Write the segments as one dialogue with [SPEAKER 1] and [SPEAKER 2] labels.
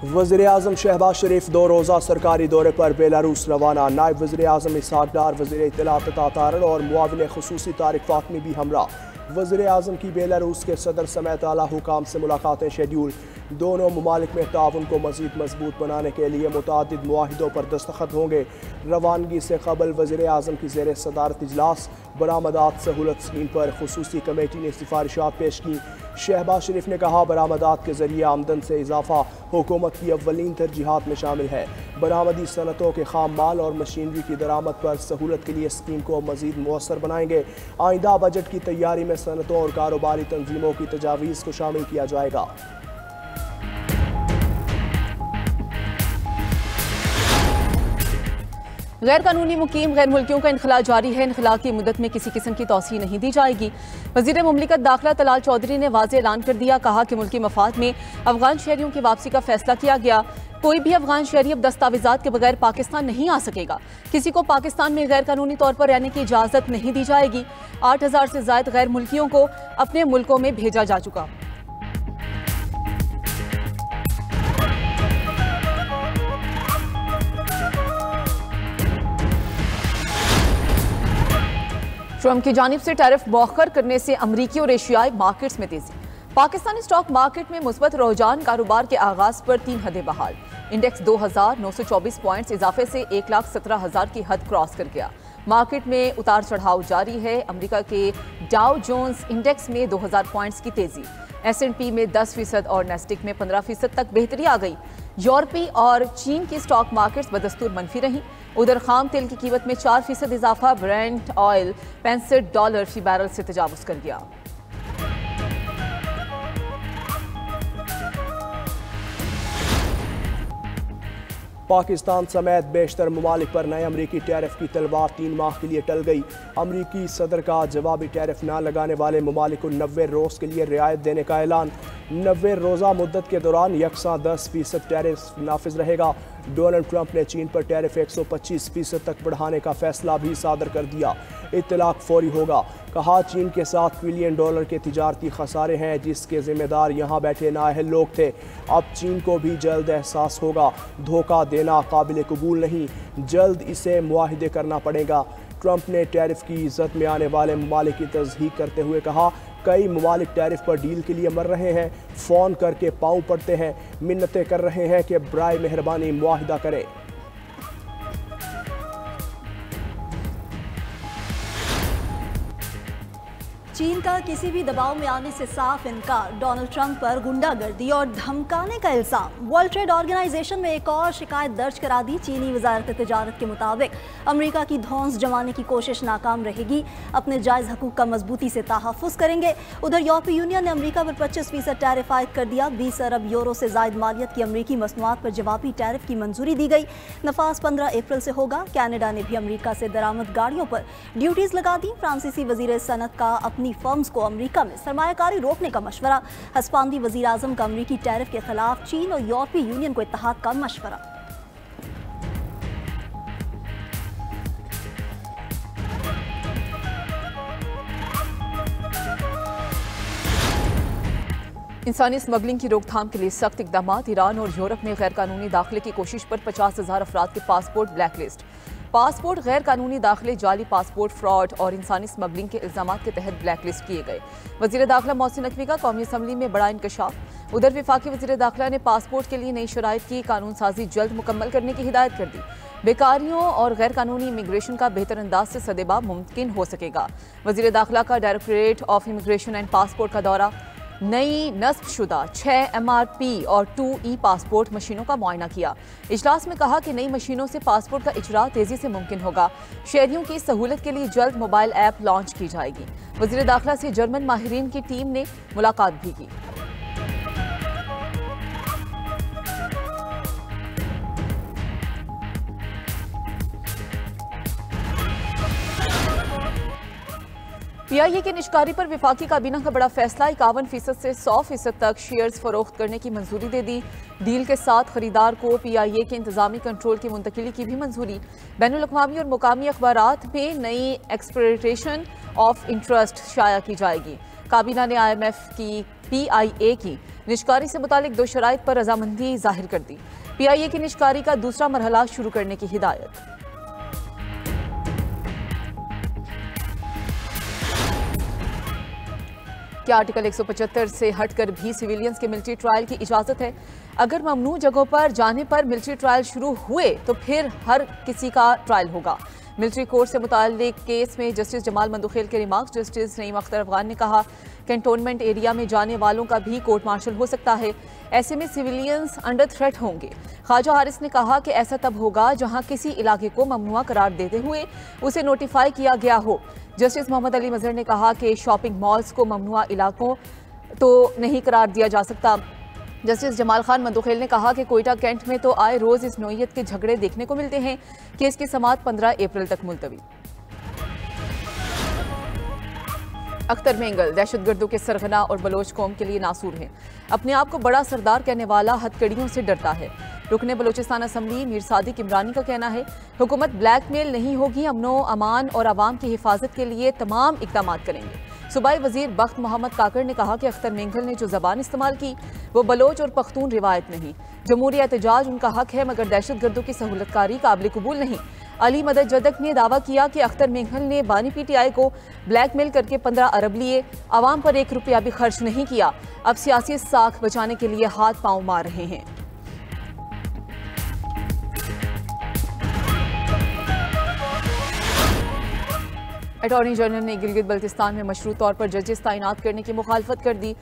[SPEAKER 1] वज़ीर-ए-आज़म शहबाज शरीफ 2 रोज़ा सरकारी दौरे पर बेलारूस रवाना। नायब वज़ीर-ए-आज़म इसहाक डार, वज़ीर इत्तलात तातारन और मुआविन ख़ुसूसी तारिक फातमी भी हमरा। वज़ीर-ए-आज़म की बेलारूस के सदर समेत आला हुकाम से मुलाकातें शेड्यूल। दोनों ममालिक में ताउन को मज़ीद मजबूत बनाने के लिए मुतादिद मुआहिदों पर दस्तखत होंगे। रवानगी से कबल वज़ीर-ए-आज़म की ज़ेर सदारत इजलास। बरामदात सहूलत स्कीम पर खुसूसी कमेटी ने सिफारिशात पेश की। शहबाज शरीफ ने कहा, बरामदात के जरिए आमदन से इजाफा हुकूमत की अव्वलीन तरजीहात में शामिल है। बरामदी सनतों के खाम माल और मशीनरी की दरामद पर सहूलत के लिए स्कीम को मज़ीद मुअस्सर बनाएंगे। आइंदा बजट की तैयारी में सनतों और कारोबारी तंजीमों की तजावीज़ को शामिल किया जाएगा।
[SPEAKER 2] गैर कानूनी मुकीम गैर मुल्कियों का इनखला जारी है। इनखला की मुद्दत में किसी किस्म की तौसीह नहीं दी जाएगी। वज़ीर मुमलिकत दाखिला तलाल चौधरी ने वाज़ेह ऐलान कर दिया। कहा कि मुल्की मफाद में अफगान शहरियों की वापसी का फैसला किया गया। कोई भी अफगान शहरी अब दस्तावेजात के बगैर पाकिस्तान नहीं आ सकेगा। किसी को पाकिस्तान में गैर कानूनी तौर पर रहने की इजाज़त नहीं दी जाएगी। 8000 से ज़ायद गैर मुल्कियों को अपने मुल्कों में भेजा जा चुका। ट्रंप की जानिब से टैरिफ मौखर करने से अमरीकी और एशियाई मार्केट्स में तेजी। पाकिस्तानी स्टॉक मार्केट में मुस्बत रुझान। कारोबार के आगाज पर 3 हदें बहाल। इंडेक्स 2924 पॉइंट्स इजाफे से 1,17,000 की हद क्रॉस कर गया। मार्केट में उतार चढ़ाव जारी है। अमेरिका के डाउ जोन्स इंडेक्स में 2000 पॉइंट्स की तेजी। S&P में 10% और नेस्टिक में 15% तक बेहतरी आ गई। यूरोपी और चीन की स्टॉक मार्केट्स बदस्तूर मनफी रहीं। उधर खाम तेल की कीमत में 4% इजाफा। ब्रेंट ऑयल $65 फी बैरल से तजावुज कर गया।
[SPEAKER 1] पाकिस्तान समेत बेशतर ममालिक पर नए अमरीकी टैरिफ की तलवार 3 माह के लिए टल गई। अमरीकी सदर का जवाबी टैरिफ न लगाने वाले ममालिक को 90 रोज़ के लिए रियायत देने का ऐलान। 90 रोज़ा मुद्दत के दौरान यकसा 10% टैरिफ नाफिज रहेगा। डोनाल्ड ट्रंप ने चीन पर टैरिफ 125% तक बढ़ाने का फैसला भी सादर कर दिया। इत्तलाक फौरी होगा। कहा, चीन के साथ $1 बिलियन के तिजारती खसारे हैं जिसके जिम्मेदार यहाँ बैठे नाअहल लोग थे। अब चीन को भी जल्द एहसास होगा धोखा देना काबिल कबूल नहीं, जल्द इसे मुआहिदे करना पड़ेगा। ट्रंप ने टैरिफ की इज्जत में आने वाले ममालिक की तस्दीक करते हुए कहा, कई ममालिक टैरिफ पर डील के लिए मर रहे हैं। फ़ोन करके पाँव पड़ते हैं, मिन्नतें कर रहे हैं कि बराए मेहरबानी मुआहिदा करें।
[SPEAKER 3] चीन का किसी भी दबाव में आने से साफ इनकार। डोनाल्ड ट्रंप पर गुंडागर्दी और धमकाने का इल्जाम। वर्ल्ड ट्रेड ऑर्गेनाइजेशन में एक और शिकायत दर्ज करा दी। चीनी वजारत तिजारत के मुताबिक अमेरिका की धौंस जमाने की कोशिश नाकाम रहेगी। अपने जायज़ हकूक़ का मजबूती से तहफ़्फ़ुज़ करेंगे। उधर यूरोपीय यूनियन ने अमेरिका पर 25% टैरिफ आयद कर दिया। 20 अरब यूरो से ज़ायद मालियत की अमेरिकी मसनूआत पर जवाबी टैरिफ की मंजूरी दी गई। नफाज 15 अप्रैल से होगा। कैनेडा ने भी अमेरिका से दरामद गाड़ियों पर ड्यूटीज़ लगा दी। फ्रांसीसी वज़ीर सनत का अपनी फर्म्स को अमेरिका में सरमायाकारी रोकने का मशवरा। हस्पांदी वज़ीर आज़म का अमेरिकी टैरिफ के खिलाफ चीन और यूरोपीय यूनियन को इत्तेहाद का मशवरा।
[SPEAKER 2] इंसानी स्मगलिंग की रोकथाम के लिए सख्त इकदाम। ईरान और यूरोप में गैर कानूनी दाखिले की कोशिश पर 50,000 अफराद के पासपोर्ट ब्लैकलिस्ट। पासपोर्ट गैर कानूनी दाखिले, जाली पासपोर्ट फ्रॉड और इंसानी स्मगलिंग के इल्जामात के तहत ब्लैकलिस्ट किए गए। वज़ीर दाखिला मोहसिन नकवी का कौमी असम्बली में बड़ा इंकशाफ। उधर वफाकी वज़ीर दाखिला ने पासपोर्ट के लिए नई शराइत की कानून साजी जल्द मुकम्मल करने की हिदायत कर दी। बेकारियों और गैर कानूनी इमिग्रेशन का बेहतर अंदाज से सदेबा मुमकिन हो सकेगा। वज़ीर दाखिला का directorate of immigration and passport का दौरा। नई नस्बशुदा 6 MRP और 2E पासपोर्ट मशीनों का मुआयना किया। इजलास में कहा कि नई मशीनों से पासपोर्ट का इजरा तेजी से मुमकिन होगा। शहरियों की सहूलत के लिए जल्द मोबाइल ऐप लॉन्च की जाएगी। वज़ीर दाखिला से जर्मन माहिरीन की टीम ने मुलाकात भी की। PIA की निष्कारी पर वफाकी काबीना का बड़ा फैसला। 51% से 100% तक शेयर्स फरोख्त करने की मंजूरी दे दी। डील के साथ खरीदार को PIA के इंतजामी कंट्रोल की मुंतकिली की भी मंजूरी। बैनुल अक़वामी और मुकामी अखबारात में नई एक्सप्रेशन ऑफ इंटरेस्ट शाया की जाएगी। काबीना ने IMF की PIA की निष्कारी से मुतालिक 2 शराइत पर रजामंदी जाहिर कर दी। PIA की निष्कारी का दूसरा मरहला शुरू करने की हिदायत। क्या आर्टिकल 175 से हटकर भी सिविलियंस के मिलिट्री ट्रायल की इजाजत है? अगर ममनू जगहों पर जाने पर मिलिट्री ट्रायल शुरू हुए तो फिर हर किसी का ट्रायल होगा। मिलिट्री कोर्ट से मुताल्लिक केस में जस्टिस जमाल मंदुखेल के रिमार्क्स। जस्टिस नईम अख्तर अफगान ने कहा, कैंटोनमेंट एरिया में जाने वालों का भी कोर्ट मार्शल हो सकता है, ऐसे में सिविलियंस अंडर थ्रेट होंगे। ख्वाजा हारिस ने कहा कि ऐसा तब होगा जहां किसी इलाके को ममनुआ करार देते हुए उसे नोटिफाई किया गया हो। जस्टिस मोहम्मद अली मजहर ने कहा कि शॉपिंग मॉल्स को ममनुआ इलाकों तो नहीं करार दिया जा सकता। जस्टिस जमाल खान मंदुखेल ने कहा कि कोयटा कैंट में तो आए रोज इस नौइयत के झगड़े देखने को मिलते हैं। केस की समाअत 15 अप्रैल तक मुलतवी। अख्तर मेंगल दहशतगर्दों के सरगना और बलोच कौम के लिए नासूर हैं। अपने आप को बड़ा सरदार कहने वाला हथकड़ियों से डरता है। रुकने बलोचिस्तान असम्बली मीर सादिक इमरानी का कहना है, हुकूमत ब्लैकमेल नहीं होगी, अमनो अमान और आवाम की हिफाजत के लिए तमाम इकदाम करेंगे। सूबाई वजीर बख्त मोहम्मद काकड़ ने कहा कि अख्तर मेंगल ने जो जबान इस्तेमाल की वो बलोच और पख्तून रिवायत नहीं। जमहूरी एहतजाज उनका हक है मगर दहशतगर्दों की सहूलतकारी काबिल कबूल नहीं। अली मदद जदक ने दावा किया कि अख्तर मेंगल ने बानी PTI को ब्लैकमेल करके 15 अरब लिए, आवाम पर 1 रुपया भी खर्च नहीं किया। अब सियासी साख बचाने के लिए हाथ पांव मार रहे हैं। अटॉर्नी जनरल ने गिलगित बल्तिस्तान में मशरूत तौर पर जजेस तैनात करने की मुखालफत कर दी।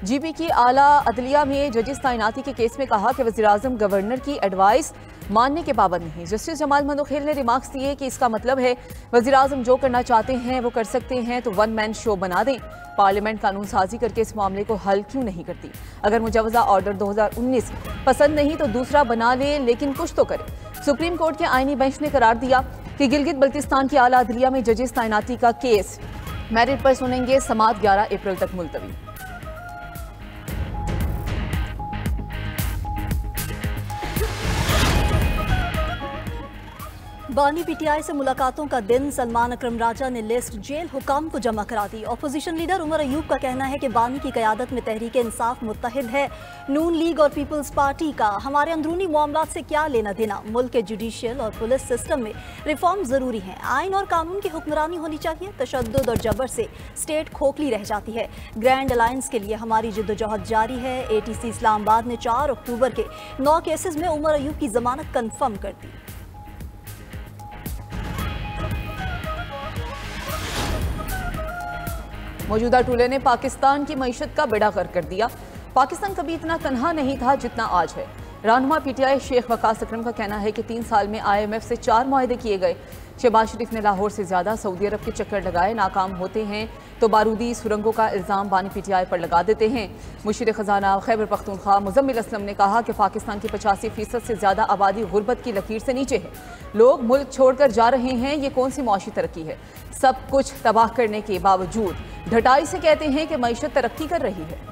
[SPEAKER 2] GB की आला अदलिया में जजेस तैनाती के केस में कहा कि वज़ीर-ए-आज़म गवर्नर की एडवाइस मानने के पाबंद नहीं। जस्टिस जमाल मंदुखेल ने रिमार्क्स दिए कि इसका मतलब है वज़ीर-ए-आज़म जो करना चाहते हैं वो कर सकते हैं तो वन मैन शो बना दें। पार्लियामेंट कानून साजी करके इस मामले को हल क्यों नहीं करती? अगर मुजवजा ऑर्डर 2019 पसंद नहीं तो दूसरा बना ले, लेकिन कुछ तो करे। सुप्रीम कोर्ट के आईनी बेंच ने करार दिया कि गिलगित बल्तिस्तान की आला अदलिया में जजेस तैनाती का केस मेरिट पर सुनेंगे। समाअत 11 अप्रैल तक मुलतवी।
[SPEAKER 3] बानी PTI से मुलाकातों का दिन। सलमान अकरम राजा ने लिस्ट जेल हुकाम को जमा करा दी। अपोजिशन लीडर उमर अयूब का कहना है कि बानी की क़यादत में तहरीक इंसाफ मुत्तहिद है। नून लीग और पीपल्स पार्टी का हमारे अंदरूनी मामलात से क्या लेना देना। मुल्क के जुडिशियल और पुलिस सिस्टम में रिफॉर्म ज़रूरी है। आइन और कानून की हुक्मरानी होनी चाहिए। तशद्दुद और जबर से स्टेट खोखली रह जाती है। ग्रैंड अलायंस के लिए हमारी जद्दोजहद जारी है। ATC इस्लामाबाद ने 4 अक्टूबर के 9 केसेस में उमर अयूब की जमानत कन्फर्म कर दी।
[SPEAKER 2] मौजूदा टूले ने पाकिस्तान की मईशत का बेड़ा गर्क कर दिया। पाकिस्तान कभी इतना तन्हा नहीं था जितना आज है। रहनुमा PTI शेख वकास अकरम का कहना है कि 3 साल में IMF से 4 मुआहदे किए गए। शहबाज शरीफ ने लाहौर से ज्यादा सऊदी अरब के चक्कर लगाए, नाकाम होते हैं तो बारूदी सुरंगों का इल्ज़ाम बानी PTI पर लगा देते हैं। मुशीर खजाना खैबर पख्तूनख्वा मुजम्मिल असलम ने कहा कि पाकिस्तान की 85% से ज्यादा आबादी गुर्बत की लकीर से नीचे है। लोग मुल्क छोड़कर जा रहे हैं, ये कौन सी मुआशी तरक्की है? सब कुछ तबाह करने के बावजूद ढटाई से कहते हैं कि मईशत तरक्की कर रही है।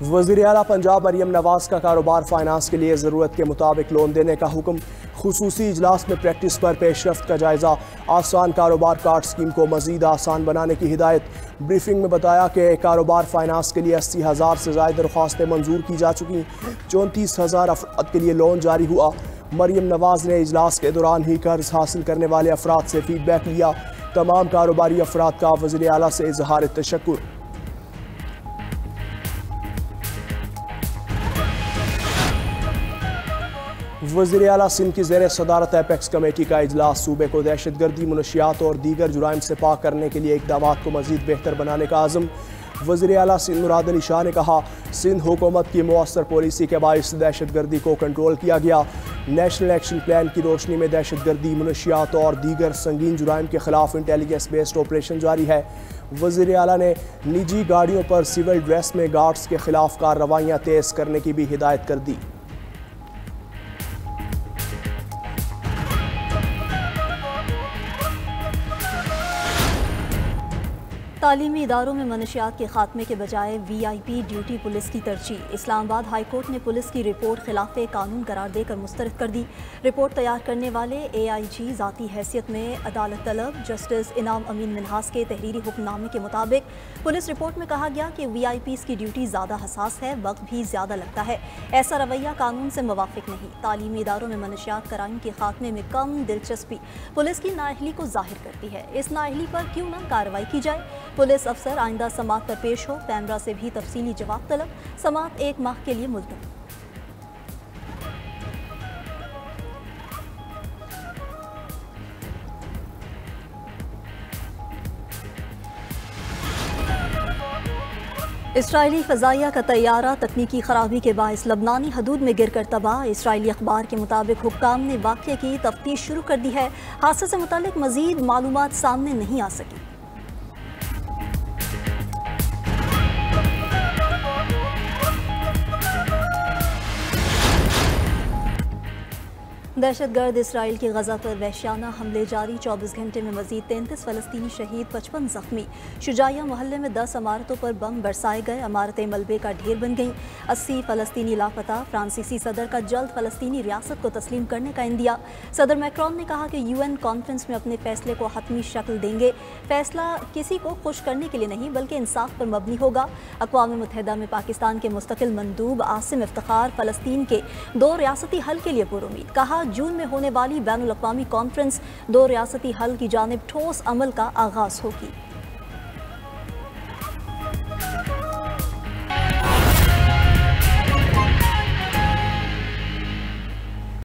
[SPEAKER 1] वज़ीर आला पंजाब मरियम नवाज का कारोबार फाइनेंस के लिए ज़रूरत के मुताबिक लोन देने का हुक्म। खुसूसी इजलास में प्रैक्टिस पर पेशरफ्त का जायज़ा। आसान कारोबार कार्ड स्कीम को मज़ीद आसान बनाने की हिदायत। ब्रीफिंग में बताया कि कारोबार फाइनेंस के लिए 80,000 से ज़ायद दरख्वास्तें मंजूर की जा चुकी। 34,000 अफराद के लिए लोन जारी हुआ। मरियम नवाज ने इजलास के दौरान ही कर्ज हासिल करने वाले अफराद से फीडबैक लिया। तमाम कारोबारी अफराद का वज़ीर आला से इजहार तशक्कुर। वज़ीर आला सिंध की ज़ेर सदारत एपेक्स कमेटी का इजलास। सूबे को दहशतगर्दी, मुनशियात और दीगर जुराइम से पाक करने के लिए इक़दामात को मज़ीद बेहतर बनाने का आज़म। वज़ीर आला सिंध मुराद अली शाह ने कहा, सिंध हुकूमत की मुअस्सर पॉलिसी के बाइस दहशतगर्दी को कंट्रोल किया गया। नेशनल एक्शन प्लान की रोशनी में दहशतगर्दी, मुनशियात और दीगर संगीन जुराइम के खिलाफ इंटेलिजेंस बेस्ड ऑपरेशन जारी है। वज़ीर आला ने निजी गाड़ियों पर सिविल ड्रेस में गार्ड्स के खिलाफ कार्रवाइयाँ तेज़ करने की भी हिदायत कर दी।
[SPEAKER 3] तालीमी इदारों में मनशियात के खात्मे के बजाय VIP ड्यूटी पुलिस की तरजीह। इस्लामाबाद हाई कोर्ट ने पुलिस की रिपोर्ट खिलाफ कानून करार देकर मुस्तरद कर दी। रिपोर्ट तैयार करने वाले AIG ज़ाती हैसियत में अदालत तलब जस्टिस इनाम अमीन मिन्हास के तहरीरी हुक्मनामे के मुताबिक पुलिस रिपोर्ट में कहा गया कि VIPs की ड्यूटी ज़्यादा हसास है, वक्त भी ज़्यादा लगता है। ऐसा रवैया कानून से मुवाफिक नहीं। तालीमी इदारों में मनशियात कराइन के खात्मे में कम दिलचस्पी पुलिस की नाअहली को जाहिर करती है। इस नाअहली पर क्यों न कार्रवाई की जाए। पुलिस अफसर आइंदा समाअत पर पेश हो, पैमरा से भी तफसीली जवाब तलब। समाअत 1 माह के लिए मुलतवी। इसराइली फ़ज़ाइया का तैयारा तकनीकी खराबी के बायस लबनानी हदूद में गिरकर तबाह। इसराइली अखबार के मुताबिक हुक्काम ने वाक़ये की तफ्तीश शुरू कर दी है। हादसे से मुतालिक मज़ीद मालूमात सामने नहीं आ सकी। दहशतगर्द इसराइल की गजा पर वहशियाना हमले जारी। 24 घंटे में मजीद 33 फ़लस्तीनी शहीद, 55 जख्मी। शुजाइया मोहल्ले में 10 इमारतों पर बम बरसाए गए। इमारतें मलबे का ढेर बन गईं। 80 फ़लस्तीनी लापता। फ्रांसीसी सदर का जल्द फ़लस्तीनी रियासत को तस्लीम करने का इंदिया। सदर मैक्रोन ने कहा कि UN कॉन्फ्रेंस में अपने फैसले को हतमी शक्ल देंगे। फैसला किसी को खुश करने के लिए नहीं बल्कि इंसाफ पर मबनी होगा। अक़वाम मुत्तहिदा में पाकिस्तान के मुस्तकिल मंदूब आसिम इफ्तिखार फ़लस्तीन के 2 रियासती हल के लिए पुरुमीद। कहा जून में होने वाली बैनुल अक़वामी कॉन्फ्रेंस 2 रियासती हल की जानिब ठोस अमल का आगाज़ होगी।